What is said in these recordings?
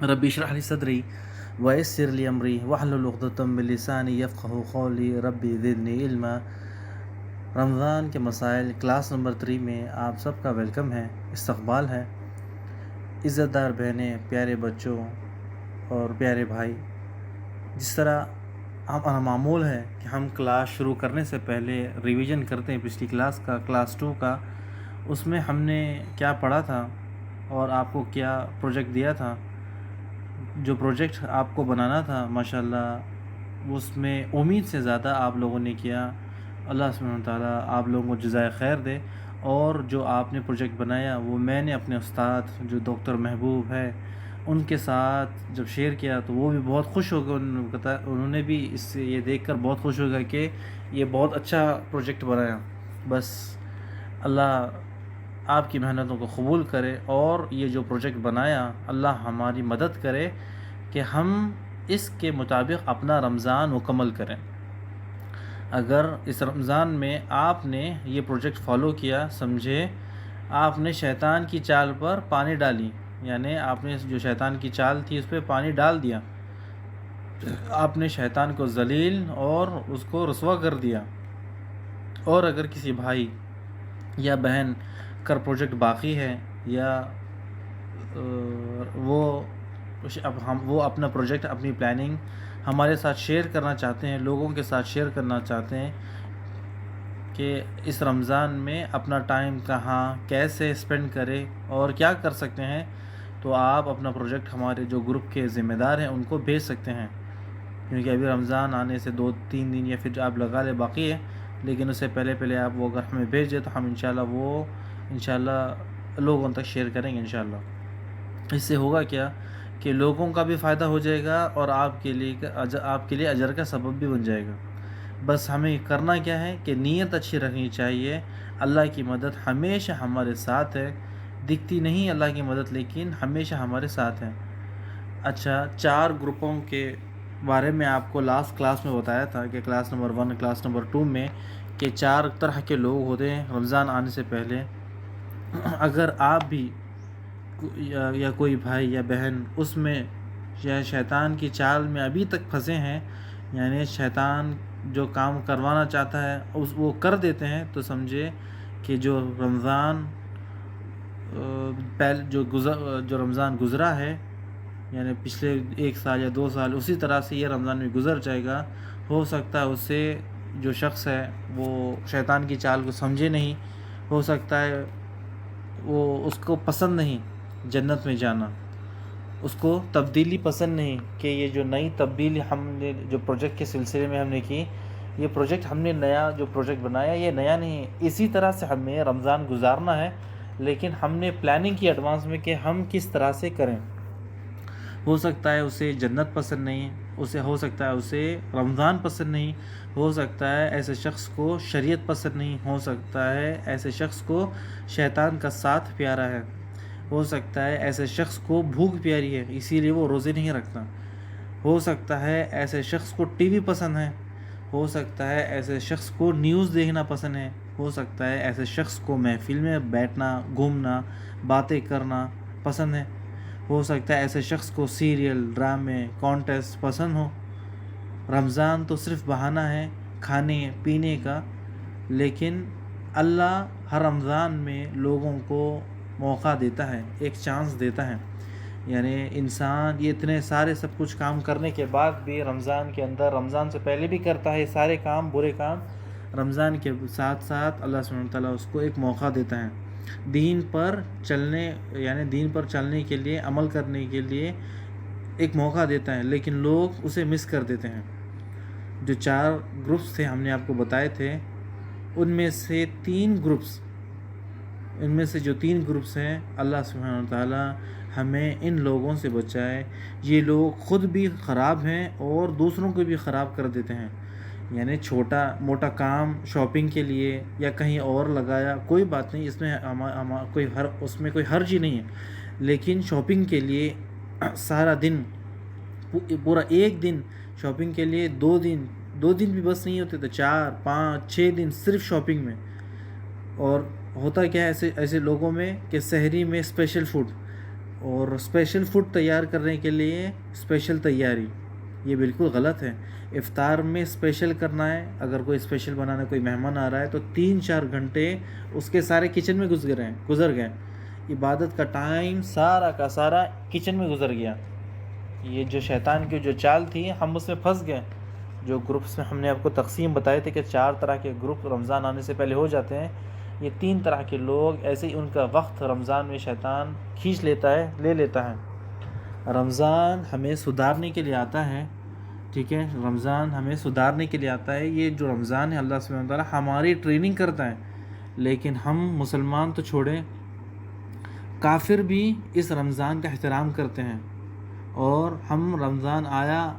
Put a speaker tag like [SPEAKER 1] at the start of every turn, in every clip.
[SPEAKER 1] ربی اشرح لی صدری ویسر لی امری واحلل عقدۃ من لسانی یفقہوا قولی ربی زدنی علما۔ رمضان کے مسائل کلاس نمبر 3 میں آپ سب کا ویلکم ہے، استقبال ہے۔ عزت دار بہنیں، پیارے بچوں اور پیارے بھائی، جس طرح ہمارا معمول ہے کہ ہم کلاس شروع کرنے سے پہلے ریویژن کرتے ہیں پچھلی کلاس کا، کلاس 2 کا، اس میں ہم نے کیا پڑھا تھا اور آپ کو کیا پروجیکٹ دیا تھا۔ جو پروجیکٹ آپ کو بنانا تھا ماشاءاللہ اس میں امید سے زیادہ آپ لوگوں نے کیا۔ اللہ سبحانہ تعالیٰ آپ لوگوں کو جزائے خیر دے۔ اور جو آپ نے پروجیکٹ بنایا وہ میں نے اپنے استاد جو ڈاکٹر محبوب ہے ان کے ساتھ جب شیئر کیا تو وہ بھی بہت خوش ہو گئے، انہوں نے بھی اس سے یہ دیکھ کر بہت خوش ہو گیا کہ یہ بہت اچھا پروجیکٹ بنایا۔ بس اللہ آپ کی محنتوں کو قبول کرے اور یہ جو پروجیکٹ بنایا اللہ ہماری مدد کرے کہ ہم اس کے مطابق اپنا رمضان مکمل کریں۔ اگر اس رمضان میں آپ نے یہ پروجیکٹ فالو کیا، سمجھے آپ نے شیطان کی چال پر پانی ڈالی، یعنی آپ نے جو شیطان کی چال تھی اس پہ پانی ڈال دیا، آپ نے شیطان کو ذلیل اور اس کو رسوا کر دیا۔ اور اگر کسی بھائی یا بہن کا پروجیکٹ باقی ہے یا وہ اپنا پروجیکٹ، اپنی پلاننگ ہمارے ساتھ شیئر کرنا چاہتے ہیں، لوگوں کے ساتھ شیئر کرنا چاہتے ہیں کہ اس رمضان میں اپنا ٹائم کہاں کیسے اسپینڈ کرے اور کیا کر سکتے ہیں، تو آپ اپنا پروجیکٹ ہمارے جو گروپ کے ذمہ دار ہیں ان کو بھیج سکتے ہیں، کیونکہ ابھی رمضان آنے سے 2-3 دن یا پھر آپ لگا لے باقی ہے، لیکن اس سے پہلے آپ وہ اگر ہمیں بھیج دیں تو ہم انشاءاللہ لوگوں تک شیئر کریں گے انشاءاللہ۔ اس سے ہوگا کیا کہ لوگوں کا بھی فائدہ ہو جائے گا اور آپ کے لیے اجر کا سبب بھی بن جائے گا۔ بس ہمیں کرنا کیا ہے کہ نیت اچھی رکھنی چاہیے۔ اللہ کی مدد ہمیشہ ہمارے ساتھ ہے، دکھتی نہیں اللہ کی مدد لیکن ہمیشہ ہمارے ساتھ ہے۔ اچھا، 4 گروپوں کے بارے میں آپ کو لاسٹ کلاس میں بتایا تھا کہ کلاس نمبر 1 کلاس نمبر 2 میں کہ 4 طرح کے لوگ ہوتے ہیں رمضان آنے سے پہلے۔ اگر آپ بھی یا کوئی بھائی یا بہن اس میں یا شیطان کی چال میں ابھی تک پھنسے ہیں، یعنی شیطان جو کام کروانا چاہتا ہے وہ کر دیتے ہیں، تو سمجھے کہ جو رمضان جو رمضان گزرا ہے، یعنی پچھلے 1 سال یا 2 سال اسی طرح سے یہ رمضان بھی گزر جائے گا۔ ہو سکتا ہے اس سے جو شخص ہے وہ شیطان کی چال کو سمجھے نہیں، ہو سکتا ہے وہ اس کو پسند نہیں جنت میں جانا، اس کو تبدیلی پسند نہیں کہ یہ جو نئی تبدیلی ہم نے جو پروجیکٹ کے سلسلے میں ہم نے کی، یہ پروجیکٹ ہم نے نیا جو پروجیکٹ بنایا یہ نیا نہیں ہے، اسی طرح سے ہمیں رمضان گزارنا ہے، لیکن ہم نے پلاننگ کی ایڈوانس میں کہ ہم کس طرح سے کریں۔ ہو سکتا ہے اسے جنت پسند نہیں، ہو سکتا ہے اسے رمضان پسند نہیں، ہو سکتا ہے ایسے شخص کو شریعت پسند نہیں، ہو سکتا ہے ایسے شخص کو شیطان کا ساتھ پیارا ہے، ہو سکتا ہے ایسے شخص کو بھوک پیاری ہے اسی لیے وہ روزے نہیں رکھتا، ہو سکتا ہے ایسے شخص کو ٹی وی پسند ہے، ہو سکتا ہے ایسے شخص کو نیوز دیکھنا پسند ہے، ہو سکتا ہے ایسے شخص کو محفل میں بیٹھنا، گھومنا، باتیں کرنا پسند ہے، ہو سکتا ہے ایسے شخص کو سیریل، ڈرامے، کانٹیسٹ پسند ہو۔ رمضان تو صرف بہانہ ہے کھانے پینے کا، لیکن اللہ ہر رمضان میں لوگوں کو موقع دیتا ہے، ایک چانس دیتا ہے، یعنی انسان یہ اتنے سارے سب کچھ کام کرنے کے بعد بھی رمضان کے اندر، رمضان سے پہلے بھی کرتا ہے سارے کام، برے کام، رمضان کے ساتھ ساتھ اللہ سبحانہ وتعالیٰ اس کو ایک موقع دیتا ہے دین پر چلنے کے لیے، عمل کرنے کے لیے ایک موقع دیتا ہے، لیکن لوگ اسے مس کر دیتے ہیں۔ جو 4 گروپس تھے ہم نے آپ کو بتائے تھے، ان میں سے جو 3 گروپس ہیں، اللہ سبحانہ وتعالیٰ ہمیں ان لوگوں سے بچائے۔ یہ لوگ خود بھی خراب ہیں اور دوسروں کو بھی خراب کر دیتے ہیں، یعنی چھوٹا موٹا کام شاپنگ کے لیے یا کہیں اور لگایا، کوئی بات نہیں، اس میں کوئی حرج ہی نہیں ہے، لیکن شاپنگ کے لیے سارا دن، پورا 1 دن شاپنگ کے لیے، 2 دن بھی بس نہیں ہوتے تو 4 5 6 دن صرف شاپنگ میں۔ اور ہوتا کیا ہے ایسے لوگوں میں کہ سحری میں اسپیشل فوڈ، اور اسپیشل فوڈ تیار کرنے کے لیے اسپیشل تیاری، یہ بالکل غلط ہے۔ افطار میں اسپیشل کرنا ہے، اگر کوئی اسپیشل بنانا، کوئی مہمان آ رہا ہے تو 3-4 گھنٹے اس کے سارے کچن میں گزر گئے، عبادت کا ٹائم سارا کا سارا کچن میں گزر گیا۔ یہ جو شیطان کی جو چال تھی، ہم اس میں پھنس گئے۔ جو گروپس میں ہم نے آپ کو تقسیم بتائے تھے کہ 4 طرح کے گروپ رمضان آنے سے پہلے ہو جاتے ہیں، یہ 3 طرح کے لوگ ایسے ہی ان کا وقت رمضان میں شیطان کھینچ لے لیتا ہے۔ رمضان ہمیں سدھارنے کے لیے آتا ہے، ٹھیک ہے، رمضان ہمیں سدھارنے کے لیے آتا ہے۔ یہ جو رمضان ہے، اللہ سبحانہ وتعالیٰ ہماری ٹریننگ کرتا ہے، لیکن ہم مسلمان تو چھوڑیں، کافر بھی اس رمضان کا احترام کرتے ہیں، اور ہم رمضان آیا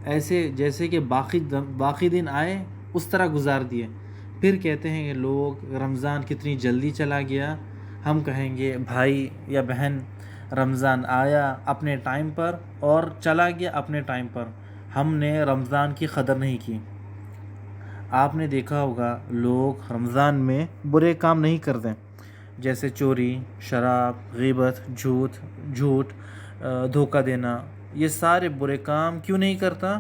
[SPEAKER 1] ایسے جیسے کہ باقی دن آئے اس طرح گزار دیے۔ پھر کہتے ہیں یہ لوگ رمضان کتنی جلدی چلا گیا۔ ہم کہیں گے بھائی یا بہن، رمضان آیا اپنے ٹائم پر اور چلا گیا اپنے ٹائم پر، ہم نے رمضان کی قدر نہیں کی۔ آپ نے دیکھا ہوگا لوگ رمضان میں برے کام نہیں کرتے، جیسے چوری، شراب، غیبت، جھوٹ، دھوکہ دینا، یہ سارے برے کام کیوں نہیں کرتا؟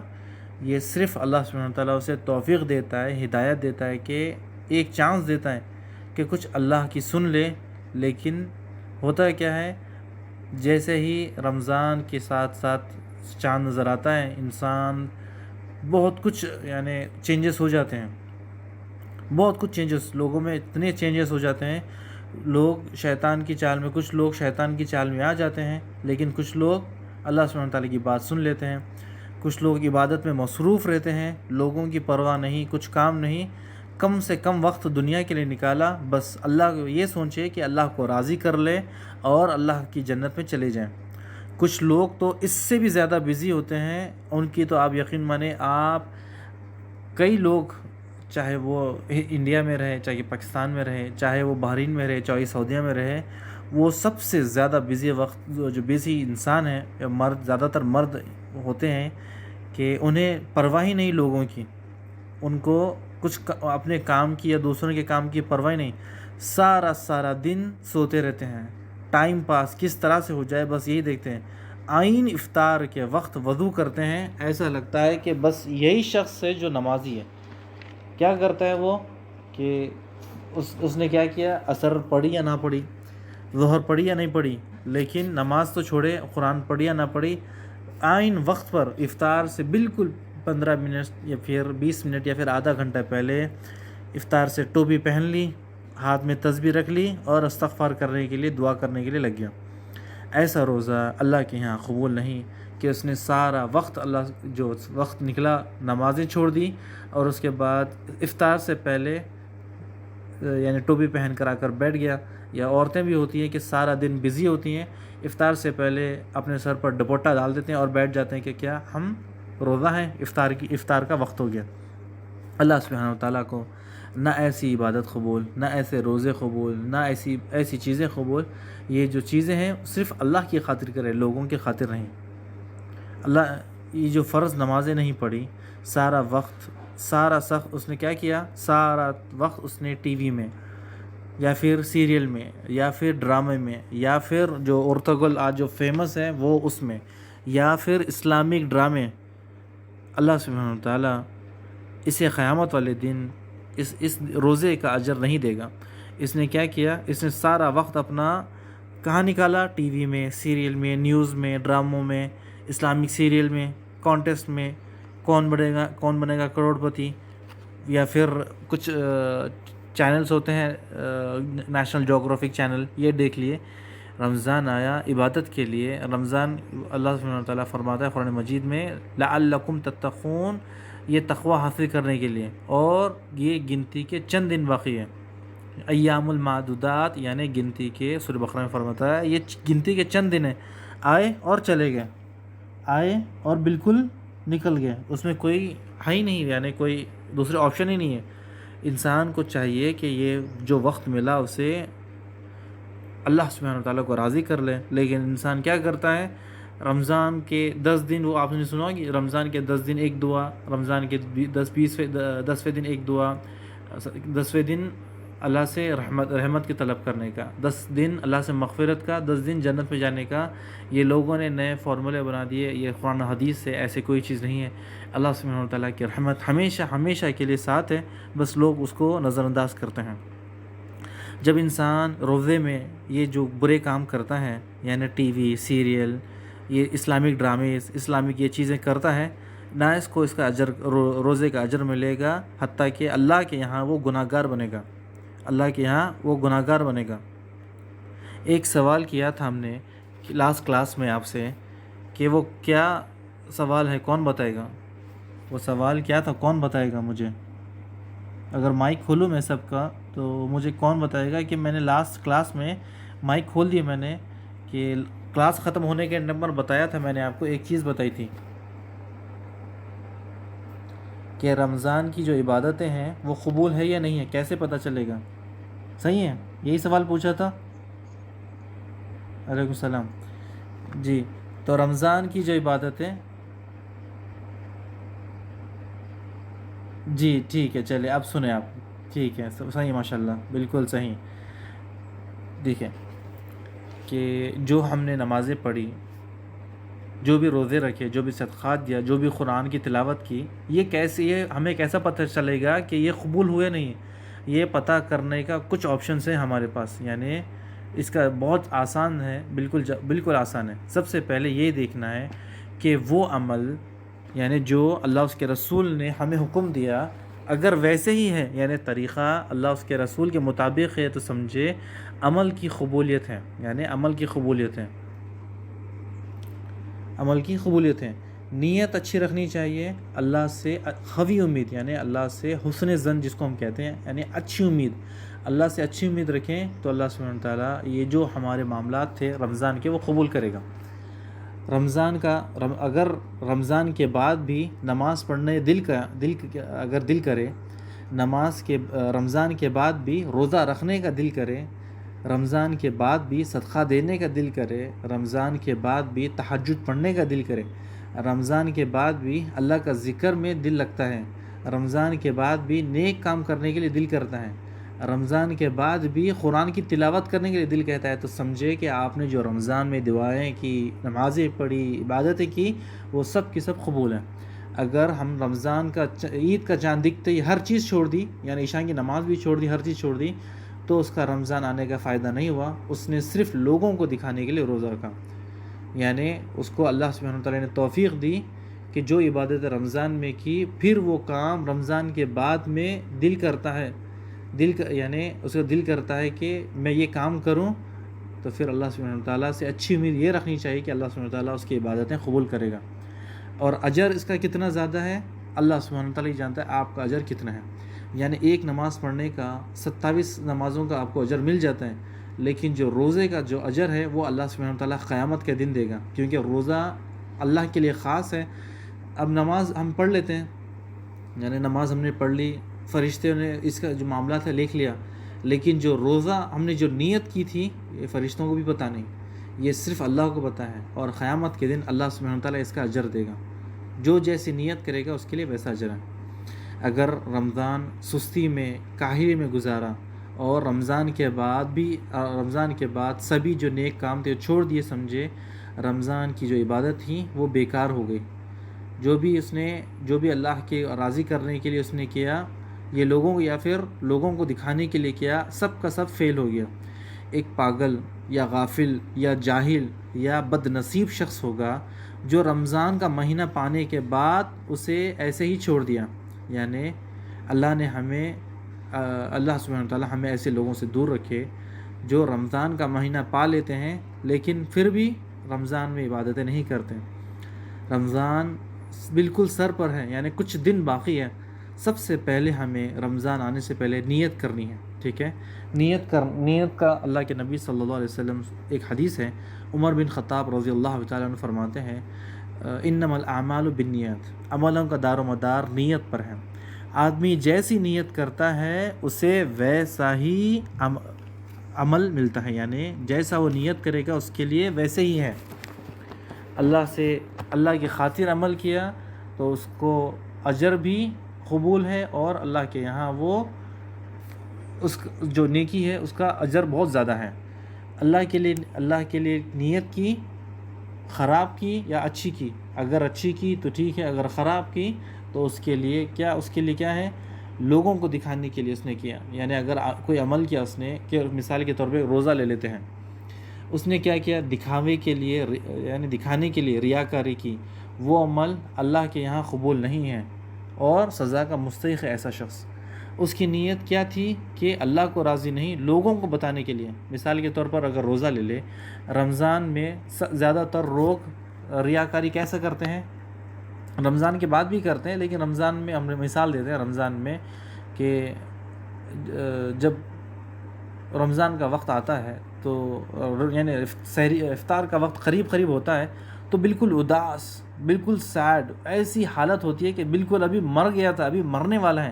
[SPEAKER 1] یہ صرف اللہ سبحانہ وتعالیٰ اسے توفیق دیتا ہے، ہدایت دیتا ہے، کہ ایک چانس دیتا ہے کہ کچھ اللہ کی سن لے۔ لیکن ہوتا کیا ہے، جیسے ہی رمضان کے ساتھ ساتھ چاند نظر آتا ہے، انسان بہت کچھ یعنی چینجز ہو جاتے ہیں، بہت کچھ چینجز لوگوں میں اتنے چینجز ہو جاتے ہیں۔ لوگ شیطان کی چال میں، کچھ لوگ شیطان کی چال میں آ جاتے ہیں، لیکن کچھ لوگ اللہ سبحانہ وتعالیٰ کی بات سن لیتے ہیں۔ کچھ لوگ عبادت میں مصروف رہتے ہیں، لوگوں کی پرواہ نہیں، کچھ کام نہیں، کم سے کم وقت دنیا کے لیے نکالا، بس اللہ کو یہ سوچے کہ اللہ کو راضی کر لے اور اللہ کی جنت میں چلے جائیں۔ کچھ لوگ تو اس سے بھی زیادہ بزی ہوتے ہیں، ان کی تو آپ یقین مانیں، آپ کئی لوگ، چاہے وہ انڈیا میں رہے، چاہے پاکستان میں رہے، چاہے وہ بحرین میں رہے، چاہے سعودیہ میں رہے، وہ سب سے زیادہ بزی وقت جو بزی انسان ہے، یا مرد، زیادہ تر مرد ہوتے ہیں کہ انہیں پرواہ ہی نہیں لوگوں کی، ان کو کچھ اپنے کام کی یا دوسروں کے کام کی پرواہ نہیں، سارا دن سوتے رہتے ہیں، ٹائم پاس کس طرح سے ہو جائے بس یہی دیکھتے ہیں۔ آئین افطار کے وقت وضو کرتے ہیں، ایسا لگتا ہے کہ بس یہی شخص ہے جو نمازی ہے۔ کیا کرتا ہے وہ کہ اس نے کیا کیا، عصر پڑھی یا نہ پڑھی، ظہر پڑھی یا نہیں پڑھی، لیکن نماز تو چھوڑے، قرآن پڑھی یا نہ پڑھی، آئین وقت پر افطار سے بالکل 15 منٹ یا پھر 20 منٹ یا پھر آدھا گھنٹہ پہلے افطار سے ٹوپی پہن لی، ہاتھ میں تسبیح رکھ لی اور استغفار کرنے کے لیے، دعا کرنے کے لیے لگ گیا۔ ایسا روزہ اللہ کے یہاں قبول نہیں کہ اس نے سارا وقت، اللہ جو وقت نکلا، نمازیں چھوڑ دی، اور اس کے بعد افطار سے پہلے یعنی ٹوپی پہن کر آ کر بیٹھ گیا۔ یا عورتیں بھی ہوتی ہیں کہ سارا دن بزی ہوتی ہیں، افطار سے پہلے اپنے سر پر دوپٹہ ڈال دیتے ہیں اور بیٹھ جاتے ہیں کہ کیا ہم روزہ ہیں، افطار کا وقت ہو گیا۔ اللہ سبحانہ وتعالیٰ کو نہ ایسی عبادت قبول، نہ ایسے روزے قبول، نہ ایسی چیزیں قبول۔ یہ جو چیزیں ہیں صرف اللہ کی خاطر کرے، لوگوں کی خاطر نہیں۔ اللہ یہ جو فرض نمازیں نہیں پڑھی، سارا وقت، سارا سخت اس نے کیا کیا، سارا وقت اس نے ٹی وی میں یا پھر سیریل میں یا پھر ڈرامے میں یا پھر جو ارطغرل آج جو فیمس ہے وہ اس میں، یا پھر اسلامک ڈرامے۔ اللہ سبحانہ وتعالیٰ اسے قیامت والے دن اس روزے کا اجر نہیں دے گا۔ اس نے کیا کیا، اس نے سارا وقت اپنا کہاں نکالا، ٹی وی میں، سیریل میں، نیوز میں، ڈراموں میں، اسلامک سیریل میں، کانٹیسٹ میں، کون بنے گا کروڑ پتی، یا پھر کچھ چینلز ہوتے ہیں نیشنل جیوگرافک چینل، یہ دیکھ لیے۔ رمضان آیا عبادت کے لیے، رمضان اللہ سبحانہ وتعالیٰ فرماتا ہے قرآن مجید میں لعلکم تتقون، یہ تقوی حاصل کرنے کے لیے، اور یہ گنتی کے چند دن باقی ہیں، ایام المعدودات، یعنی گنتی کے، سورہ بقرہ میں فرماتا ہے یہ گنتی کے چند دن ہیں، آئے اور چلے گئے، آئے اور بالکل نکل گئے، اس میں کوئی ہے ہی نہیں، یعنی کوئی دوسرے آپشن ہی نہیں ہے۔ انسان کو چاہیے کہ یہ جو وقت ملا اسے اللہ سبحانہ وتعالیٰ کو راضی کر لے، لیکن انسان کیا کرتا ہے، رمضان کے 10 دن، وہ آپ نے سنا کہ رمضان کے 10 دن ایک دعا، رمضان کے 10ویں دن ایک دعا، 10ویں دن اللہ سے رحمت کی طلب کرنے کا، 10 دن اللہ سے مغفرت کا، 10 دن جنت میں جانے کا، یہ لوگوں نے نئے فارمولے بنا دیے. یہ قرآن حدیث سے ایسے کوئی چیز نہیں ہے. اللہ سبحانہ وتعالیٰ کی رحمت ہمیشہ ہمیشہ کے لیے ساتھ ہے، بس لوگ اس کو نظر انداز کرتے ہیں. جب انسان روزے میں یہ جو برے کام کرتا ہے، یعنی ٹی وی سیریل، یہ اسلامک ڈرامےز، اسلامک یہ چیزیں کرتا ہے، نہ اس کو اس کا اجر روزے کا اجر ملے گا، حتیٰ کہ اللہ کے یہاں وہ گناہ گار بنے گا. اللہ کے یہاں وہ گناہ گار بنے گا. ایک سوال کیا تھا ہم نے لاسٹ کلاس میں آپ سے کہ وہ کیا سوال ہے، کون بتائے گا؟ وہ سوال کیا تھا، کون بتائے گا مجھے؟ اگر مائک کھولوں میں سب کا تو مجھے کون بتائے گا کہ میں نے لاسٹ کلاس میں مائک کھول دیا، میں نے کہ کلاس ختم ہونے کے نمبر بتایا تھا. میں نے آپ کو ایک چیز بتائی تھی کہ رمضان کی جو عبادتیں ہیں وہ قبول ہے یا نہیں ہے، کیسے پتہ چلے گا؟ صحیح ہے، یہی سوال پوچھا تھا. علیکم السلام. جی، تو رمضان کی جو عبادتیں، جی ٹھیک ہے، چلے اب سنیں آپ. ٹھیک ہے، صحیح، ماشاء اللہ، بالکل صحیح. دیکھیں کہ جو ہم نے نمازیں پڑھی، جو بھی روزے رکھے، جو بھی صدقات دیا، جو بھی قرآن کی تلاوت کی، یہ ہمیں کیسا پتہ چلے گا کہ یہ قبول ہوئے نہیں؟ یہ پتہ کرنے کا کچھ آپشنس ہیں ہمارے پاس. یعنی اس کا بہت آسان ہے، بالکل آسان ہے. سب سے پہلے یہ دیکھنا ہے کہ وہ عمل، یعنی جو اللہ اس کے رسول نے ہمیں حکم دیا، اگر ویسے ہی ہے، یعنی طریقہ اللہ اس کے رسول کے مطابق ہے، تو سمجھے عمل کی قبولیت ہے. یعنی عمل کی قبولیت ہے، عمل کی قبولیت ہے. نیت اچھی رکھنی چاہیے، اللہ سے قوی امید، یعنی اللہ سے حسن ظن جس کو ہم کہتے ہیں، یعنی اچھی امید. اللہ سے اچھی امید رکھیں تو اللہ سبحانہ وتعالیٰ یہ جو ہمارے معاملات تھے رمضان کے، وہ قبول کرے گا. اگر رمضان کے بعد بھی نماز پڑھنے اگر دل کرے، رمضان کے بعد بھی روزہ رکھنے کا دل کرے، رمضان کے بعد بھی صدقہ دینے کا دل کرے، رمضان کے بعد بھی تہجد پڑھنے کا دل کرے، رمضان کے بعد بھی اللہ کا ذکر میں دل لگتا ہے، رمضان کے بعد بھی نیک کام کرنے کے لیے دل کرتا ہے، رمضان کے بعد بھی قرآن کی تلاوت کرنے کے لیے دل کہتا ہے، تو سمجھے کہ آپ نے جو رمضان میں دعائیں کی، نمازیں پڑھی، عبادتیں کی، وہ سب کی سب قبول ہیں. اگر ہم رمضان کا عید کا چاند دکھتے ہی ہر چیز چھوڑ دی، یعنی عشاء کی نماز بھی چھوڑ دی، ہر چیز چھوڑ دی، تو اس کا رمضان آنے کا فائدہ نہیں ہوا. اس نے صرف لوگوں کو دکھانے کے لیے روزہ رکھا. یعنی اس کو اللہ سبحانہ وتعالیٰ نے توفیق دی کہ جو عبادت رمضان میں کی، پھر وہ کام رمضان کے بعد میں دل کرتا ہے، یعنی اس کا دل کرتا ہے کہ میں یہ کام کروں، تو پھر اللہ سبحانہ وتعالیٰ سے اچھی امید یہ رکھنی چاہیے کہ اللہ سبحانہ وتعالیٰ اس کی عبادتیں قبول کرے گا. اور اجر اس کا کتنا زیادہ ہے، اللہ سبحانہ وتعالیٰ جانتا ہے آپ کا اجر کتنا ہے. یعنی ایک نماز پڑھنے کا 27 نمازوں کا آپ کو اجر مل جاتا ہے، لیکن جو روزے کا جو اجر ہے وہ اللہ سبحانہ وتعالیٰ قیامت کے دن دے گا، کیونکہ روزہ اللہ کے لیے خاص ہے. اب نماز ہم پڑھ لیتے ہیں، یعنی نماز ہم نے پڑھ لی، فرشتے نے اس کا جو معاملات ہے لکھ لیا، لیکن جو روزہ ہم نے جو نیت کی تھی، یہ فرشتوں کو بھی پتہ نہیں، یہ صرف اللہ کو پتہ ہے. اور قیامت کے دن اللہ سبحانہ وتعالیٰ اس کا اجر دے گا، جو جیسی نیت کرے گا اس کے لیے ویسا اجر ہے. اگر رمضان سستی میں، کاہلی میں گزارا، اور رمضان کے بعد سبھی جو نیک کام تھے چھوڑ دیے، سمجھے رمضان کی جو عبادت تھی وہ بیکار ہو گئی. جو بھی اللہ کے راضی کرنے کے لیے اس نے کیا، یہ لوگوں کو یا پھر لوگوں کو دکھانے کے لیے کیا، سب کا سب فیل ہو گیا. ایک پاگل یا غافل یا جاہل یا بد نصیب شخص ہوگا جو رمضان کا مہینہ پانے کے بعد اسے ایسے ہی چھوڑ دیا. یعنی اللہ سبحانہ وتعالیٰ ہمیں ایسے لوگوں سے دور رکھے جو رمضان کا مہینہ پا لیتے ہیں لیکن پھر بھی رمضان میں عبادتیں نہیں کرتے. رمضان بالکل سر پر ہے، یعنی کچھ دن باقی ہے. سب سے پہلے ہمیں رمضان آنے سے پہلے نیت کرنی ہے، ٹھیک ہے. نیت کا اللہ کے نبی صلی اللہ علیہ وسلم ایک حدیث ہے، عمر بن خطاب رضی اللہ تعالیٰ عنہ فرماتے ہیں، انما الاعمال بالنیات، عملوں کا دار و مدار نیت پر ہے. آدمی جیسی نیت کرتا ہے اسے ویسا ہی عمل ملتا ہے، یعنی جیسا وہ نیت کرے گا اس کے لیے ویسے ہی ہے. اللہ کی خاطر عمل کیا تو اس کو اجر بھی قبول ہے، اور اللہ کے یہاں وہ اس جو نیکی ہے اس کا اجر بہت زیادہ ہے. اللہ کے لیے نیت کی، خراب کی یا اچھی کی. اگر اچھی کی تو ٹھیک ہے، اگر خراب کی تو اس کے لیے کیا ہے، لوگوں کو دکھانے کے لیے اس نے کیا. یعنی اگر کوئی عمل کیا اس نے، کہ مثال کے طور پہ روزہ لے لیتے ہیں، اس نے کیا دکھاوے کے لیے، یعنی دکھانے کے لیے ریاکاری کی، وہ عمل اللہ کے یہاں قبول نہیں ہے اور سزا کا مستحق ہے ایسا شخص. اس کی نیت کیا تھی کہ اللہ کو راضی نہیں، لوگوں کو بتانے کے لیے. مثال کے طور پر اگر روزہ لے لے، رمضان میں زیادہ تر لوگ ریاکاری کیسے کرتے ہیں، رمضان کے بعد بھی کرتے ہیں، لیکن رمضان میں ہم مثال دیتے ہیں رمضان میں کہ جب رمضان کا وقت آتا ہے تو یعنی افطار کا وقت قریب ہوتا ہے تو بالکل اداس، بالکل سیڈ، ایسی حالت ہوتی ہے کہ بالکل ابھی مر گیا تھا، ابھی مرنے والا ہے.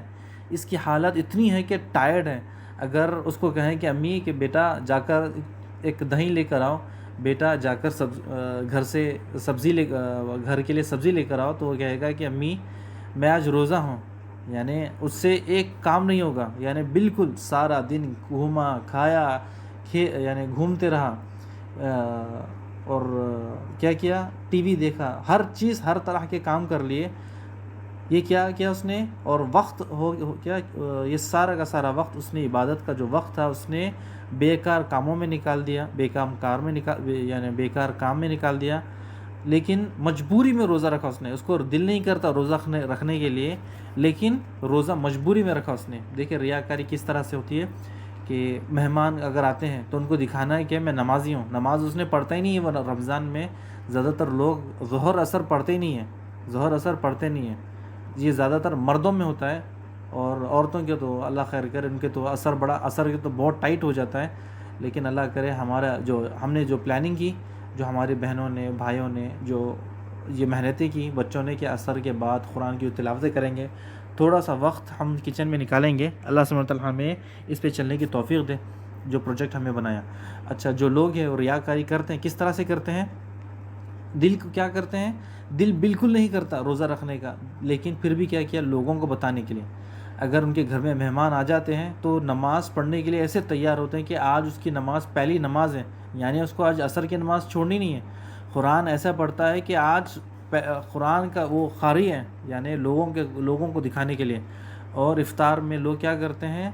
[SPEAKER 1] اس کی حالت اتنی ہے کہ ٹائرڈ ہے. اگر اس کو کہیں کہ امی کہ بیٹا جا کر ایک دہی لے کر آؤ، بیٹا جا کر گھر سے گھر کے لیے سبزی لے کر آؤ، تو وہ کہے گا کہ امی میں آج روزہ ہوں. یعنی اس سے ایک کام نہیں ہوگا. یعنی بالکل سارا دن گھوما کھایا یعنی گھومتے رہا، اور کیا ٹی وی دیکھا، ہر چیز ہر طرح کے کام کر لیے. یہ کیا اس نے، اور وقت یہ سارا کا سارا وقت اس نے عبادت کا جو وقت تھا اس نے بیکار کاموں میں نکال دیا، یعنی بیکار کام میں نکال دیا. لیکن مجبوری میں روزہ رکھا اس نے. اس کو دل نہیں کرتا روزہ رکھنے کے لیے، لیکن روزہ مجبوری میں رکھا اس نے. دیکھیں ریاکاری کس طرح سے ہوتی ہے کہ مہمان اگر آتے ہیں تو ان کو دکھانا ہے کہ میں نمازی ہوں. نماز اس نے پڑھتا ہی نہیں ہے. وہ رمضان میں زیادہ تر لوگ ظہر اثر پڑھتے نہیں ہیں. یہ زیادہ تر مردوں میں ہوتا ہے، اور عورتوں کے تو اللہ خیر کرے، ان کے تو اثر کے تو بہت ٹائٹ ہو جاتا ہے. لیکن اللہ کرے ہمارا ہم نے جو پلاننگ کی، جو ہماری بہنوں نے بھائیوں نے جو یہ محنتیں کی بچوں نے، کہ اثر کے بعد قرآن کی تلاوتیں کریں گے، تھوڑا سا وقت ہم کچن میں نکالیں گے. اللہ سبحانہ وتعالی ہمیں اس پہ چلنے کی توفیق دے جو پروجیکٹ ہمیں بنایا. اچھا، جو لوگ ہیں وہ ریاکاری کرتے ہیں، کس طرح سے کرتے ہیں؟ دل کو کیا کرتے ہیں؟ دل بالکل نہیں کرتا روزہ رکھنے کا، لیکن پھر بھی کیا لوگوں کو بتانے کے لیے. اگر ان کے گھر میں مہمان آ جاتے ہیں تو نماز پڑھنے کے لیے ایسے تیار ہوتے ہیں کہ آج اس کی نماز پہلی نماز ہے، یعنی اس کو آج عصر کی نماز چھوڑنی نہیں ہے. قرآن ایسا پڑھتا ہے کہ آج قرآن کا وہ قاری ہے، یعنی لوگوں کو دکھانے کے لیے. اور افطار میں لوگ کیا کرتے ہیں؟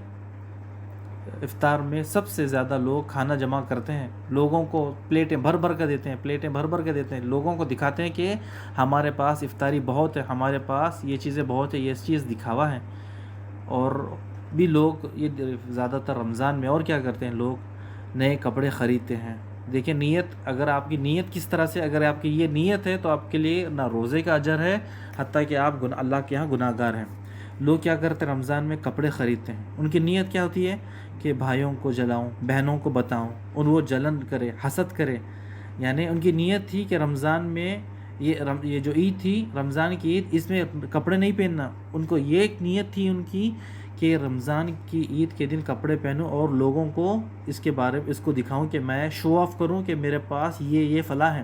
[SPEAKER 1] افطار میں سب سے زیادہ لوگ کھانا جمع کرتے ہیں، لوگوں کو پلیٹیں بھر بھر کے دیتے ہیں، لوگوں کو دکھاتے ہیں کہ ہمارے پاس افطاری بہت ہے، ہمارے پاس یہ چیزیں بہت ہے. یہ چیز دکھاوا ہے. اور بھی لوگ یہ زیادہ تر رمضان میں اور کیا کرتے ہیں، لوگ نئے کپڑے خریدتے ہیں. دیکھیں نیت، اگر آپ کی نیت کس طرح سے، اگر آپ کی یہ نیت ہے تو آپ کے لیے نہ روزے کا اجر ہے، حتیٰ کہ آپ اللہ کے ہاں گناہ گار ہیں. لوگ کیا کرتے ہیں، رمضان میں کپڑے خریدتے ہیں. ان کی نیت کیا ہوتی ہے کہ بھائیوں کو جلاؤں، بہنوں کو بتاؤں، اور وہ جلن کرے، حسد کرے. یعنی ان کی نیت تھی کہ رمضان میں یہ جو عید تھی، رمضان کی عید، اس میں کپڑے نہیں پہننا. ان کو یہ ایک نیت تھی ان کی کہ رمضان کی عید کے دن کپڑے پہنوں اور لوگوں کو اس کے بارے میں اس کو دکھاؤں، کہ میں شو آف کروں کہ میرے پاس یہ فلاں ہے،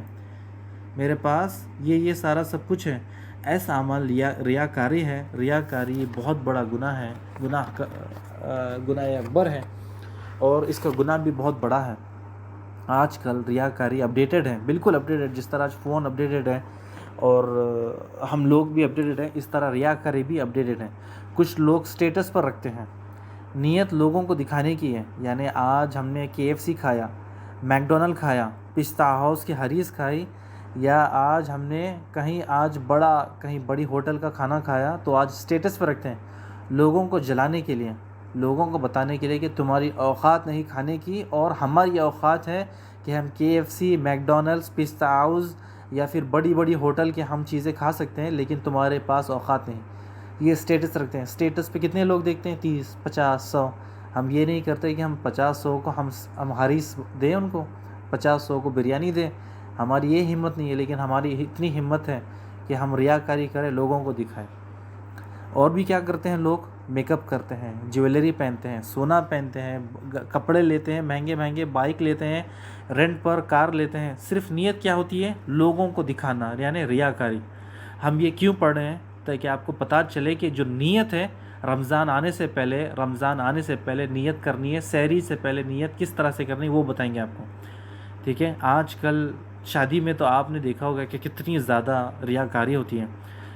[SPEAKER 1] میرے پاس یہ سارا سب کچھ ہے. ایسا عمل ریاکاری ہے. ریاکاری بہت بڑا گناہ ہے، گناہ اکبر ہے، اور اس کا گناہ بھی بہت بڑا ہے. آج کل ریاکاری اپڈیٹڈ ہے، بالکل اپڈیٹڈ. جس طرح آج فون اپڈیٹڈ ہے اور ہم لوگ بھی اپڈیٹڈ ہیں، اس طرح ریاکاری بھی اپڈیٹڈ ہے. کچھ لوگ سٹیٹس پر رکھتے ہیں، نیت لوگوں کو دکھانے کی ہے. یعنی آج ہم نے KFC کھایا، میک ڈونلڈ کھایا، پستہ ہاؤس کی حریص کھائی، یا آج ہم نے کہیں بڑی ہوٹل کا کھانا کھایا، تو آج سٹیٹس پر رکھتے ہیں لوگوں کو جلانے کے لیے، لوگوں کو بتانے کے لیے کہ تمہاری اوقات نہیں کھانے کی، اور ہماری اوقات ہے کہ ہم KFC، میک ڈونلڈس، پستہ ہاؤس یا پھر بڑی ہوٹل کے ہم چیزیں کھا سکتے ہیں، لیکن تمہارے پاس اوقات نہیں. یہ سٹیٹس رکھتے ہیں. سٹیٹس پہ کتنے لوگ دیکھتے ہیں؟ 30، 50، 100. ہم یہ نہیں کرتے کہ ہم 50-100 کو ہم حریص دیں، ان کو 50-100 کو بریانی دیں. ہماری یہ ہمت نہیں ہے، لیکن ہماری اتنی ہمت ہے کہ ہم ریاکاری کریں، لوگوں کو دکھائیں. اور بھی کیا کرتے ہیں لوگ؟ میک اپ کرتے ہیں، جیولری پہنتے ہیں، سونا پہنتے ہیں، کپڑے لیتے ہیں، مہنگے بائک لیتے ہیں، رینٹ پر کار لیتے ہیں. صرف نیت کیا ہوتی ہے؟ لوگوں کو دکھانا، یعنی ریاکاری. ہم یہ کیوں پڑھ رہے ہیں؟ تاکہ آپ کو پتہ چلے کہ جو نیت ہے رمضان آنے سے پہلے نیت کرنی ہے، سحری سے پہلے نیت کس طرح سے کرنی ہے وہ بتائیں گے آپ کو، ٹھیک ہے۔ آج کل شادی میں تو آپ نے دیکھا ہوگا کہ کتنی زیادہ ریاکاری ہوتی ہے،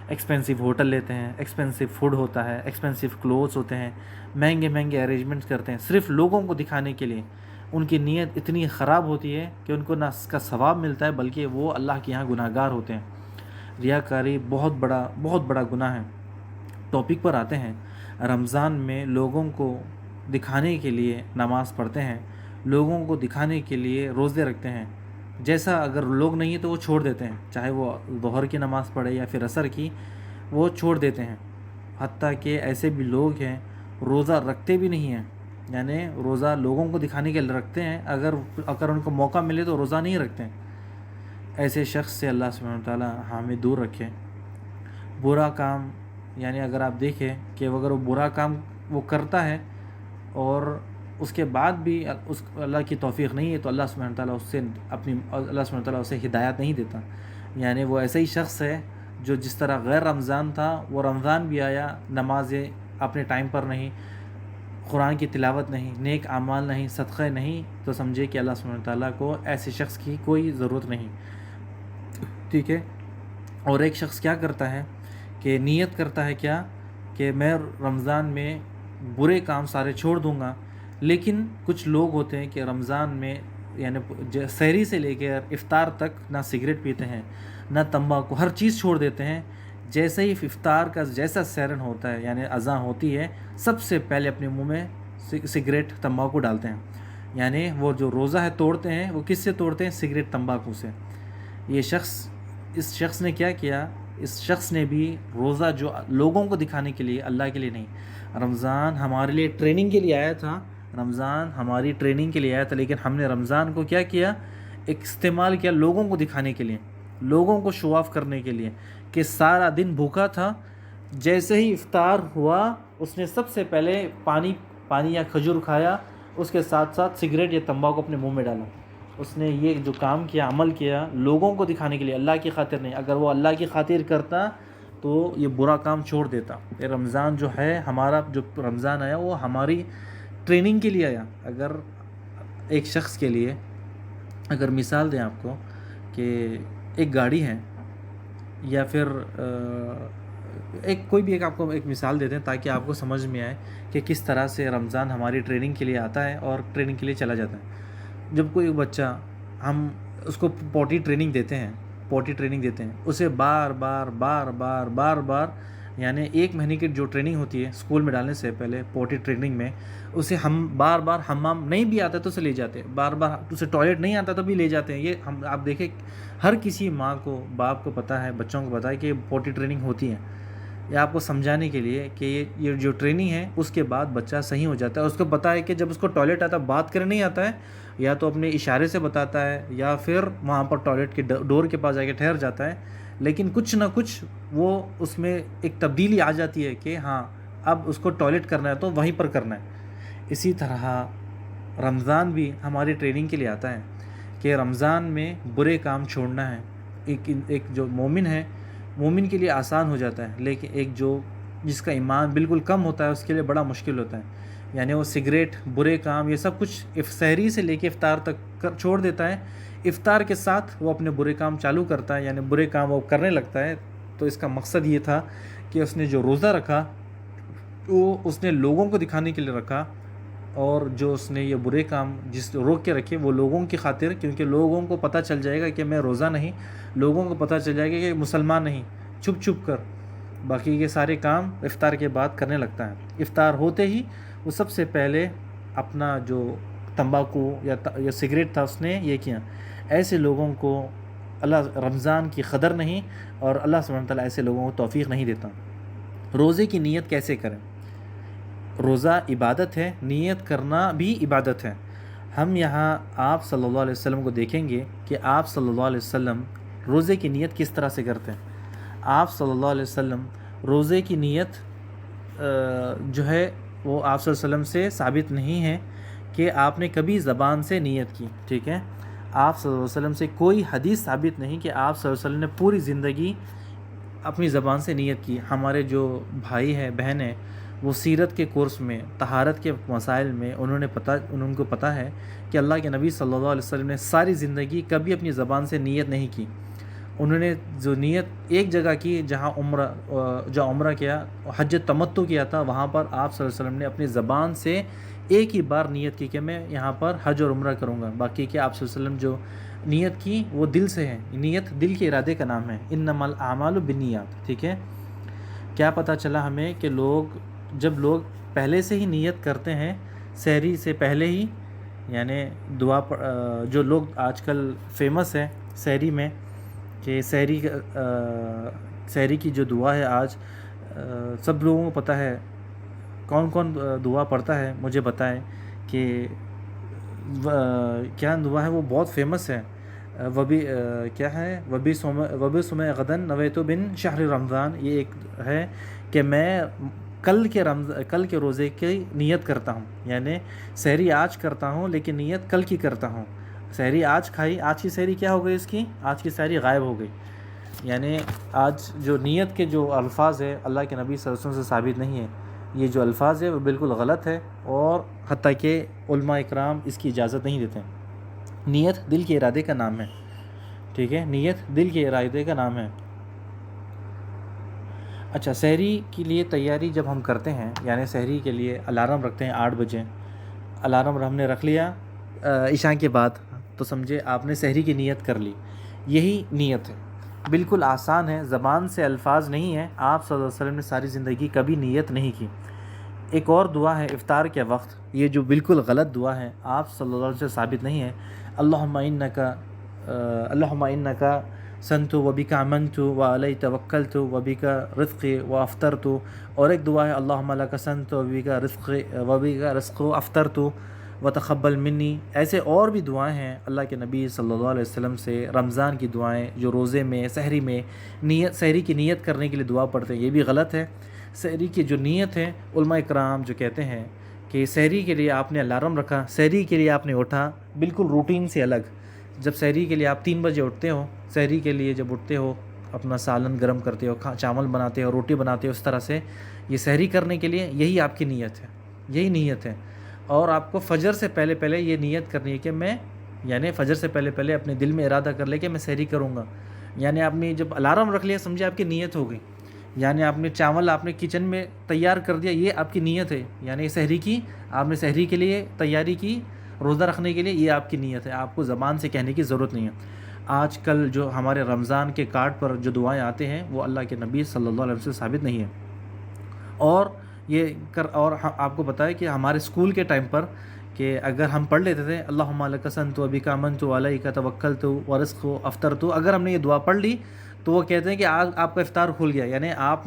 [SPEAKER 1] ایکسپینسو ہوٹل لیتے ہیں، ایکسپینسو فوڈ ہوتا ہے، ایکسپینسو کلوتھس ہوتے ہیں، مہنگے ارینجمنٹس کرتے ہیں صرف لوگوں کو دکھانے کے لیے۔ ان کی نیت اتنی خراب ہوتی ہے کہ ان کو نہ اس کا ثواب ملتا ہے بلکہ وہ اللہ کے یہاں گناہگار ہوتے ہیں۔ ریاکاری بہت بڑا گناہ ہے۔ ٹاپک پر آتے ہیں، رمضان میں لوگوں کو دکھانے کے لیے نماز پڑھتے ہیں، لوگوں کو دکھانے کے لیے روزے رکھتے ہیں، جیسا اگر لوگ نہیں ہیں تو وہ چھوڑ دیتے ہیں، چاہے وہ ظہر کی نماز پڑھے یا پھر عصر کی، وہ چھوڑ دیتے ہیں۔ حتیٰ کہ ایسے بھی لوگ ہیں روزہ رکھتے بھی نہیں ہیں، یعنی روزہ لوگوں کو دکھانے کے لیے رکھتے ہیں، اگر ان کو موقع ملے تو روزہ نہیں رکھتے ہیں۔ ایسے شخص سے اللہ سبحانہ وتعالیٰ ہمیں دور رکھے۔ برا کام، یعنی اگر آپ دیکھیں کہ اگر وہ برا کام وہ کرتا ہے اور اس کے بعد بھی اللہ کی توفیق نہیں ہے تو اللہ سبحانہ وتعالیٰ اللہ سبحانہ وتعالیٰ اسے ہدایت نہیں دیتا۔ یعنی وہ ایسا ہی شخص ہے جو جس طرح غیر رمضان تھا، وہ رمضان بھی آیا، نمازیں اپنے ٹائم پر نہیں، قرآن کی تلاوت نہیں، نیک اعمال نہیں، صدقہ نہیں، تو سمجھے کہ اللہ سبحانہ وتعالیٰ کو ایسے شخص کی کوئی ضرورت نہیں، ٹھیک ہے۔ اور ایک شخص کیا کرتا ہے کہ نیت کرتا ہے کیا کہ میں رمضان میں برے کام سارے چھوڑ دوں گا، لیکن کچھ لوگ ہوتے ہیں کہ رمضان میں یعنی سحری سے لے کے افطار تک نہ سگریٹ پیتے ہیں نہ تمباکو، ہر چیز چھوڑ دیتے ہیں۔ جیسے ہی افطار کا جیسا سیرن ہوتا ہے یعنی اذان ہوتی ہے، سب سے پہلے اپنے منہ میں سگریٹ تمباکو ڈالتے ہیں، یعنی وہ جو روزہ ہے توڑتے ہیں، وہ کس سے توڑتے ہیں؟ سگریٹ تمباکو سے۔ اس شخص نے کیا کیا؟ اس شخص نے بھی روزہ جو لوگوں کو دکھانے کے لیے، اللہ کے لیے نہیں، رمضان ہمارے لیے ٹریننگ کے لیے آیا تھا، لیکن ہم نے رمضان کو کیا کیا؟ ایک استعمال کیا لوگوں کو دکھانے کے لیے، لوگوں کو شو آف کرنے کے لیے، کہ سارا دن بھوکا تھا، جیسے ہی افطار ہوا اس نے سب سے پہلے پانی یا کھجور کھایا، اس کے ساتھ ساتھ سگریٹ یا تمباکو اپنے منہ میں ڈالا۔ اس نے یہ جو کام کیا، عمل کیا، لوگوں کو دکھانے کے لیے، اللہ کی خاطر نہیں۔ اگر وہ اللہ کی خاطر کرتا تو یہ برا کام چھوڑ دیتا۔ یہ رمضان جو ہے ہمارا، جو رمضان آیا وہ ہماری ٹریننگ کے لیے آیا۔ اگر ایک شخص کے لیے، اگر مثال دیں آپ کو کہ ایک گاڑی ہے یا پھر کوئی بھی آپ کو ایک مثال دیتے ہیں تاکہ آپ کو سمجھ میں آئے کہ کس طرح سے رمضان ہماری ٹریننگ کے لیے آتا ہے اور ٹریننگ کے لیے چلا جاتا ہے۔ جب کوئی بچہ، ہم اس کو پوٹی ٹریننگ دیتے ہیں، اسے بار بار یعنی 1 مہینے کی جو ٹریننگ ہوتی ہے اسکول میں ڈالنے سے پہلے، پوٹی ٹریننگ میں اسے ہم بار حمام نہیں بھی آتا تو اسے لے جاتے ہیں، بار اسے ٹوائلٹ نہیں آتا تو بھی لے جاتے ہیں۔ یہ آپ دیکھیں ہر کسی ماں کو، باپ کو پتہ ہے، بچوں کو پتہ ہے کہ پوٹی ٹریننگ ہوتی ہے۔ یہ آپ کو سمجھانے کے لیے کہ یہ جو ٹریننگ ہے اس کے بعد بچہ صحیح ہو جاتا ہے۔ اس کو پتہ ہے کہ جب اس کو ٹوائلٹ آتا ہے، بات کرنے نہیں آتا ہے، یا تو اپنے اشارے سے بتاتا ہے یا پھر وہاں پر ٹوائلٹ کے ڈور کے پاس جا کے ٹھہر جاتا ہے، لیکن کچھ نہ کچھ وہ اس میں ایک تبدیلی آ جاتی ہے کہ ہاں اب اس کو ٹوائلٹ کرنا ہے تو وہیں پر کرنا ہے۔ اسی طرح رمضان بھی ہماری ٹریننگ کے لیے آتا ہے کہ رمضان میں برے کام چھوڑنا ہے۔ ایک جو مومن ہے، مومن کے لیے آسان ہو جاتا ہے، لیکن ایک جس کا ایمان بالکل کم ہوتا ہے اس کے لیے بڑا مشکل ہوتا ہے۔ یعنی وہ سگریٹ، برے کام، یہ سب کچھ سحری سے لے کے افطار تک چھوڑ دیتا ہے، افطار کے ساتھ وہ اپنے برے کام چالو کرتا ہے، یعنی برے کام وہ کرنے لگتا ہے۔ تو اس کا مقصد یہ تھا کہ اس نے جو روزہ رکھا وہ اس نے لوگوں کو دکھانے کے لیے رکھا، اور جو اس نے یہ برے کام روک کے رکھے وہ لوگوں کی خاطر، کیونکہ لوگوں کو پتہ چل جائے گا کہ میں روزہ نہیں، لوگوں کو پتہ چل جائے گا کہ مسلمان نہیں، چھپ کر باقی کے سارے کام افطار کے بعد کرنے لگتا ہے۔ افطار ہوتے ہی وہ سب سے پہلے اپنا جو تمباکو یا سگریٹ تھا اس نے یہ کیا۔ ایسے لوگوں کو اللہ رمضان کی قدر نہیں، اور اللہ سبحانہ وتعالیٰ ایسے لوگوں کو توفیق نہیں دیتا۔ روزے کی نیت کیسے کریں؟ روزہ عبادت ہے، نیت کرنا بھی عبادت ہے۔ ہم یہاں آپ صلی اللہ علیہ وسلم کو دیکھیں گے کہ آپ صلی اللہ علیہ وسلم روزے کی نیت کس طرح سے کرتے ہیں۔ آپ صلی اللہ علیہ وسلم روزے کی نیت جو ہے وہ آپ صلی اللہ علیہ وسلم سے ثابت نہیں ہے کہ آپ نے کبھی زبان سے نیت کی، ٹھیک ہے۔ آپ صلی اللہ علیہ وسلم سے کوئی حدیث ثابت نہیں کہ آپ صلی اللہ علیہ وسلم نے پوری زندگی اپنی زبان سے نیت کی۔ ہمارے جو بھائی ہیں، بہن ہیں، وہ سیرت کے کورس میں، طہارت کے مسائل میں ان کو پتہ ہے کہ اللہ کے نبی صلی اللہ علیہ وسلم نے ساری زندگی کبھی اپنی زبان سے نیت نہیں کی. انہوں نے جو نیت ایک جگہ کی جہاں عمرہ کیا، حج تمتع کیا تھا، وہاں پر آپ صلی اللہ علیہ وسلم نے اپنی زبان سے ایک ہی بار نیت کی کہ میں یہاں پر حج اور عمرہ کروں گا. باقی کہ آپ صلی اللہ علیہ وسلم جو نیت کی وہ دل سے ہے. نیت دل کے ارادے کا نام ہے. انما الاعمال بالنیات. ٹھیک ہے. کیا پتہ چلا ہمیں کہ جب لوگ پہلے سے ہی نیت کرتے ہیں، سحری سے پہلے ہی، یعنی دعا جو لوگ آج کل فیمس ہے سحری میں کہ سحری کی جو دعا ہے آج سب لوگوں کو پتہ ہے. کون کون دعا پڑھتا ہے مجھے بتائیں کہ کیا دعا ہے وہ بہت فیمس ہے. کیا ہے، وبی سمے غدن نویتو بن شہر رمضان. یہ ایک ہے کہ میں کل کے روزے کی نیت کرتا ہوں، یعنی سحری آج کرتا ہوں لیکن نیت کل کی کرتا ہوں. سحری آج کھائی، آج کی سحری کیا ہو گئی، آج کی سحری غائب ہو گئی. یعنی آج جو نیت کے جو الفاظ ہے اللہ کے نبی صلی اللہ علیہ وسلم سے ثابت نہیں ہے. یہ جو الفاظ ہے وہ بالکل غلط ہے، اور حتیٰ کہ علماء اکرام اس کی اجازت نہیں دیتے. نیت دل کے ارادے کا نام ہے. ٹھیک ہے. نیت دل کے ارادے کا نام ہے. اچھا، سحری کے لیے تیاری جب ہم کرتے ہیں، یعنی سحری کے لیے الارم رکھتے ہیں 8 بجے. الارم ہم نے رکھ لیا عشاء کے بعد، تو سمجھے آپ نے سحری کی نیت کر لی. یہی نیت ہے. بالکل آسان ہے، زبان سے الفاظ نہیں ہے. آپ صلی اللہ علیہ وسلم نے ساری زندگی کبھی نیت نہیں کی. ایک اور دعا ہے افطار کے وقت، یہ جو بالکل غلط دعا ہے، آپ صلی اللہ علیہ وسلم سے ثابت نہیں ہے. اللہم انکا سنتو وبک آمنتو وعلیک توکلتو وبک رزقی وافطرتو. اور ایک دعا ہے اللہم لک سنتو وبک رزقی افطرتو وتقبل منی. ایسے اور بھی دعائیں ہیں اللہ کے نبی صلی اللہ علیہ وسلم سے. رمضان کی دعائیں جو روزے میں، سحری میں سحری کی نیت کرنے کے لیے دعا پڑھتے ہیں، یہ بھی غلط ہے. سحری کی جو نیت ہے، علماء اکرام جو کہتے ہیں کہ سحری کے لیے آپ نے الارم رکھا، سحری کے لیے آپ نے اٹھا، بالکل روٹین سے الگ. جب سحری کے لیے آپ 3 بجے اٹھتے ہو، سحری کے لیے جب اٹھتے ہو، اپنا سالن گرم کرتے ہو، چاول بناتے ہو، روٹی بناتے ہو، اس طرح سے یہ سحری کرنے کے لیے یہی آپ کی نیت ہے. یہی نیت ہے. اور آپ کو فجر سے پہلے یہ نیت کرنی ہے کہ میں، یعنی فجر سے پہلے اپنے دل میں ارادہ کر لے کہ میں سحری کروں گا. یعنی آپ نے جب الارم رکھ لیا، سمجھے آپ کی نیت ہو گئی. یعنی آپ نے چاول آپ نے کچن میں تیار کر دیا، یہ آپ کی نیت ہے. یعنی سحری کی آپ نے سحری کے لیے تیاری کی، روزہ رکھنے کے لیے، یہ آپ کی نیت ہے. آپ کو زبان سے کہنے کی ضرورت نہیں ہے. آج کل جو ہمارے رمضان کے کارڈ پر جو دعائیں آتے ہیں وہ اللہ کے نبی صلی اللہ علیہ وسلم سے ثابت نہیں ہے. اور آپ کو پتہ ہے کہ ہمارے اسکول کے ٹائم پر کہ اگر ہم پڑھ لیتے تھے اللہم لک سنتو وبک آمنتو علیک توکلتو ورزقی افطرتو، اگر ہم نے یہ دعا پڑھ لی تو وہ کہتے ہیں کہ آج آپ کا افطار کھل گیا، یعنی آپ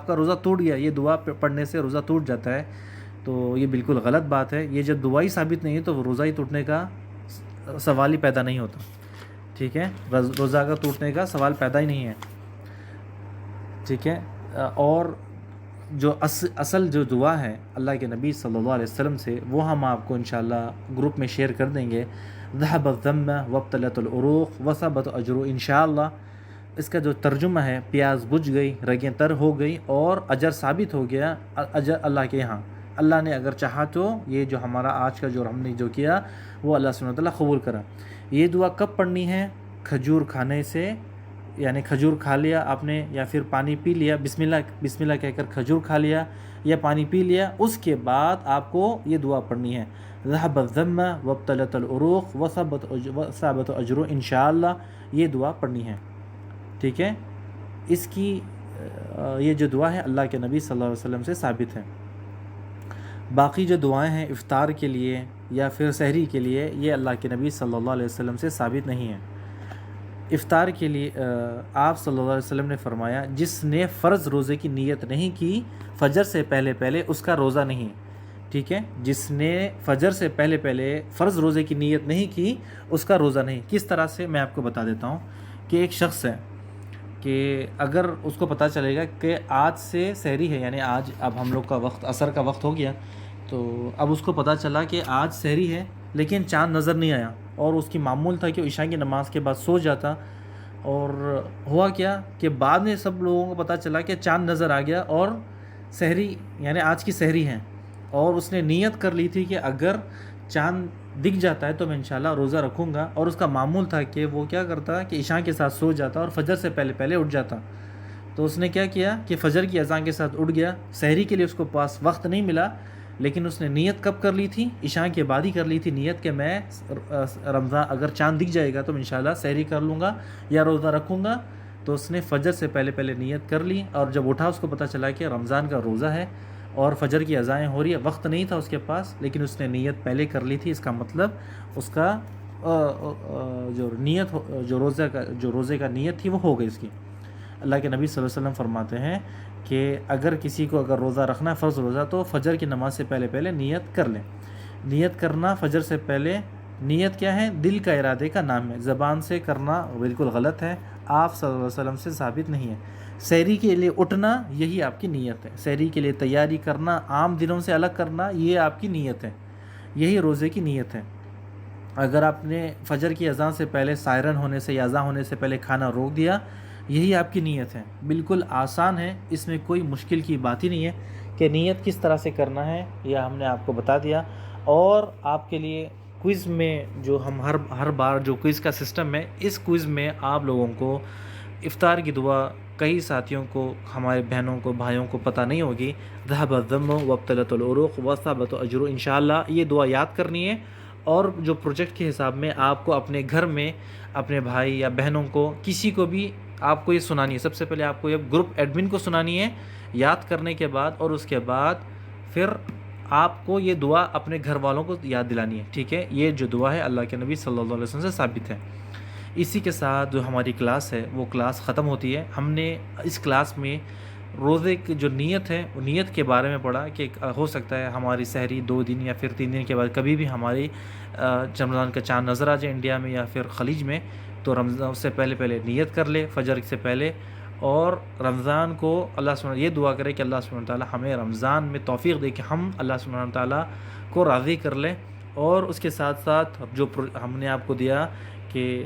[SPEAKER 1] کا روزہ ٹوٹ گیا. یہ دعا پڑھنے سے روزہ ٹوٹ جاتا ہے. تو یہ بالکل غلط بات ہے. یہ جب دعا ہی ثابت نہیں ہے تو روزہ ہی ٹوٹنے کا سوال ہی پیدا نہیں ہوتا. ٹھیک ہے. روزہ کا ٹوٹنے کا سوال پیدا ہی نہیں ہے. ٹھیک ہے. اور جو اصل جو دعا ہے اللہ کے نبی صلی اللہ علیہ وسلم سے، وہ ہم آپ کو انشاءاللہ گروپ میں شیئر کر دیں گے. ذهب الذم وابطلت العروق وثبت اجر انشاءاللہ. اس کا جو ترجمہ ہے، پیاز بجھ گئی، رگیں تر ہو گئی، اور اجر ثابت ہو گیا اجر اللہ کے یہاں. اللہ نے اگر چاہا تو یہ جو ہمارا آج کا جو ہم نے جو کیا وہ اللہ سبحانہ وتعالیٰ قبول کرا. یہ دعا کب پڑھنی ہے؟ کھجور کھانے سے، یعنی کھجور کھا لیا آپ نے، یا پھر پانی پی لیا، بسم اللہ کہہ کر کھجور کھا لیا یا پانی پی لیا، اس کے بعد آپ کو یہ دعا پڑھنی ہے. ذهب الذم وابطلت العروق وثبت اجر انشاءاللہ. یہ دعا پڑھنی ہے. ٹھیک ہے. اس کی یہ جو دعا ہے اللہ کے نبی صلی اللہ علیہ وسلم سے ثابت ہے. باقی جو دعائیں ہیں افطار کے لیے یا پھر سحری کے لیے، یہ اللہ کے نبی صلی اللہ علیہ وسلم سے ثابت نہیں ہے. افطار کے لیے آپ صلی اللہ علیہ وسلم نے فرمایا جس نے فرض روزے کی نیت نہیں کی فجر سے پہلے اس کا روزہ نہیں. ٹھیک ہے. جس نے فجر سے پہلے فرض روزے کی نیت نہیں کی اس کا روزہ نہیں. کس طرح سے میں آپ کو بتا دیتا ہوں کہ ایک شخص ہے کہ اگر اس کو پتہ چلے گا کہ آج سے سحری ہے، یعنی آج اب ہم لوگ کا وقت عصر کا وقت ہو گیا، تو اب اس کو پتہ چلا کہ آج سحری ہے لیکن چاند نظر نہیں آیا، اور اس کی معمول تھا کہ عشاء کی نماز کے بعد سو جاتا. اور ہوا کیا کہ بعد میں سب لوگوں کو پتہ چلا کہ چاند نظر آ گیا، اور سحری یعنی آج کی سحری ہے، اور اس نے نیت کر لی تھی کہ اگر چاند دکھ جاتا ہے تو میں انشاءاللہ روزہ رکھوں گا، اور اس کا معمول تھا کہ وہ کیا کرتا کہ عشاء کے ساتھ سو جاتا اور فجر سے پہلے پہلے اٹھ جاتا۔ تو اس نے کیا کیا کہ فجر کی اذان کے ساتھ اٹھ گیا، سحری کے لیے اس کو پاس وقت نہیں ملا، لیکن اس نے نیت کب کر لی تھی؟ عشاء کے بعد ہی کر لی تھی نیت کہ میں رمضان اگر چاند دکھ جائے گا تو میں انشاءاللہ سحری کر لوں گا یا روزہ رکھوں گا۔ تو اس نے فجر سے پہلے پہلے نیت کر لی، اور جب اٹھا اس کو پتہ چلا کہ رمضان کا روزہ ہے اور فجر کی اذانیں ہو رہی ہے، وقت نہیں تھا اس کے پاس، لیکن اس نے نیت پہلے کر لی تھی۔ اس کا مطلب اس کا جو نیت جو روزے کا نیت تھی وہ ہو گئی اس کی۔ اللہ کے نبی صلی اللہ علیہ وسلم فرماتے ہیں کہ اگر کسی کو اگر روزہ رکھنا ہے فرض روزہ، تو فجر کی نماز سے پہلے پہلے نیت کر لیں۔ نیت کرنا فجر سے پہلے، نیت کیا ہے؟ دل کا ارادے کا نام ہے، زبان سے کرنا بالکل غلط ہے، آپ صلی اللہ علیہ وسلم سے ثابت نہیں ہے۔ سحری کے لیے اٹھنا یہی آپ کی نیت ہے، سحری کے لیے تیاری کرنا، عام دنوں سے الگ کرنا، یہ آپ کی نیت ہے، یہی روزے کی نیت ہے۔ اگر آپ نے فجر کی اذان سے پہلے سائرن ہونے سے یا اذان ہونے سے پہلے کھانا روک دیا، یہی آپ کی نیت ہے، بالکل آسان ہے، اس میں کوئی مشکل کی بات ہی نہیں ہے کہ نیت کس طرح سے کرنا ہے، یہ ہم نے آپ کو بتا دیا۔ اور آپ کے لیے کوئز میں جو ہم ہر بار جو کوئز کا سسٹم ہے، اس کوئز میں آپ لوگوں کو افطار کی دعا کئی ساتھیوں کو، ہمارے بہنوں کو، بھائیوں کو پتہ نہیں ہوگی، ذهب الذم وابطلت العروق وثبت الاجر، انشاءاللہ یہ دعا یاد کرنی ہے، اور جو پروجیکٹ کے حساب میں آپ کو اپنے گھر میں اپنے بھائی یا بہنوں کو کسی کو بھی آپ کو یہ سنانی ہے۔ سب سے پہلے آپ کو یہ گروپ ایڈمن کو سنانی ہے یاد کرنے کے بعد، اور اس کے بعد پھر آپ کو یہ دعا اپنے گھر والوں کو یاد دلانی ہے، ٹھیک ہے؟ یہ جو دعا ہے اللہ کے نبی صلی اللہ علیہ وسلم سے ثابت ہے۔ اسی کے ساتھ جو ہماری کلاس ہے وہ کلاس ختم ہوتی ہے۔ ہم نے اس کلاس میں روزے کی جو نیت ہے وہ نیت کے بارے میں پڑھا کہ ہو سکتا ہے ہماری سحری 2 دن یا پھر 3 دن کے بعد کبھی بھی ہماری رمضان کا چاند نظر آ جائے انڈیا میں یا پھر خلیج میں، تو رمضان سے پہلے پہلے نیت کر لے فجر سے پہلے، اور رمضان کو اللہ سبحانہ یہ دعا کرے کہ اللہ سبحانہ تعالیٰ ہمیں رمضان میں توفیق دے کہ ہم اللہ سبحانہ تعالیٰ کو راضی کر لیں۔ اور اس کے ساتھ ساتھ جو ہم نے آپ کو دیا کہ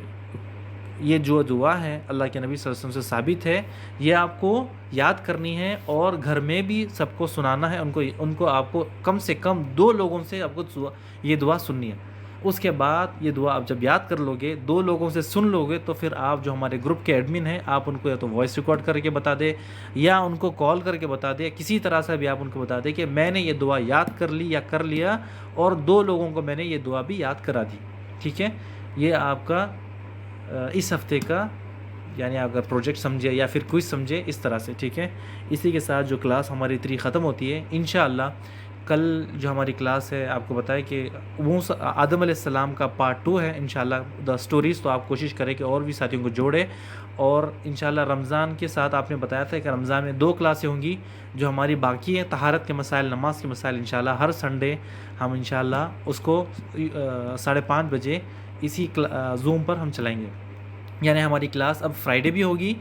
[SPEAKER 1] یہ جو دعا ہے اللہ کے نبی صلی اللہ علیہ وسلم سے ثابت ہے، یہ آپ کو یاد کرنی ہے اور گھر میں بھی سب کو سنانا ہے، ان کو آپ کو کم سے کم 2 لوگوں سے آپ کو یہ دعا سننی ہے۔ اس کے بعد یہ دعا آپ جب یاد کر لو گے، 2 لوگوں سے سن لو گے، تو پھر آپ جو ہمارے گروپ کے ایڈمن ہیں آپ ان کو یا تو وائس ریکارڈ کر کے بتا دے یا ان کو کال کر کے بتا دے، کسی طرح سے بھی آپ ان کو بتا دے کہ میں نے یہ دعا یاد کر لی یا کر لیا، اور 2 لوگوں کو میں نے یہ دعا بھی یاد کرا دی، ٹھیک ہے؟ یہ آپ کا اس ہفتے کا یعنی اگر پروجیکٹ سمجھے یا پھر کوئی سمجھے اس طرح سے، ٹھیک ہے؟ اسی کے ساتھ جو کلاس ہماری 3 ختم ہوتی ہے انشاءاللہ۔ کل جو ہماری کلاس ہے آپ کو بتائے کہ آدم علیہ السلام کا پارٹ 2 ہے انشاءاللہ دا سٹوریز، تو آپ کوشش کریں کہ اور بھی ساتھیوں کو جوڑے، اور انشاءاللہ رمضان کے ساتھ آپ نے بتایا تھا کہ رمضان میں 2 کلاسیں ہوں گی جو ہماری باقی ہیں، طہارت کے مسائل، نماز کے مسائل، انشاءاللہ ہر سنڈے ہم انشاءاللہ اس کو 5:30 بجے اسی زوم پر ہم چلائیں گے۔ یعنی ہماری کلاس اب فرائیڈے بھی ہوگی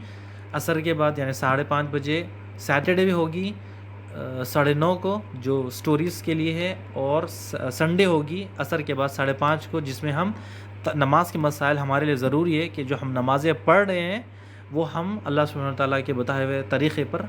[SPEAKER 1] عصر کے بعد یعنی 5:30 بجے، سیٹرڈے بھی ہوگی 9:30 کو جو سٹوریز کے لیے ہے، اور سنڈے ہوگی عصر کے بعد 5:30 کو، جس میں ہم نماز کے مسائل ہمارے لیے ضروری ہے کہ جو ہم نمازیں پڑھ رہے ہیں وہ ہم اللہ سبحانہ تعالیٰ کے بتائے ہوئے طریقے پر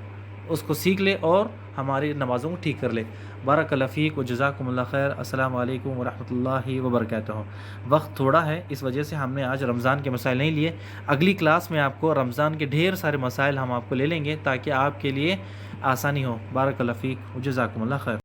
[SPEAKER 1] اس کو سیکھ لے اور ہماری نمازوں کو ٹھیک کر لے۔ بارک اللہ فیک و جزاکم اللہ خیر۔ السلام علیکم ورحمۃ اللہ وبرکاتہ۔ وقت تھوڑا ہے اس وجہ سے ہم نے آج رمضان کے مسائل نہیں لیے، اگلی کلاس میں آپ کو رمضان کے ڈھیر سارے مسائل ہم آپ کو لے لیں گے تاکہ آپ کے لیے آسانی ہو۔ بارک اللہ فیک و جزاکم اللہ خیر۔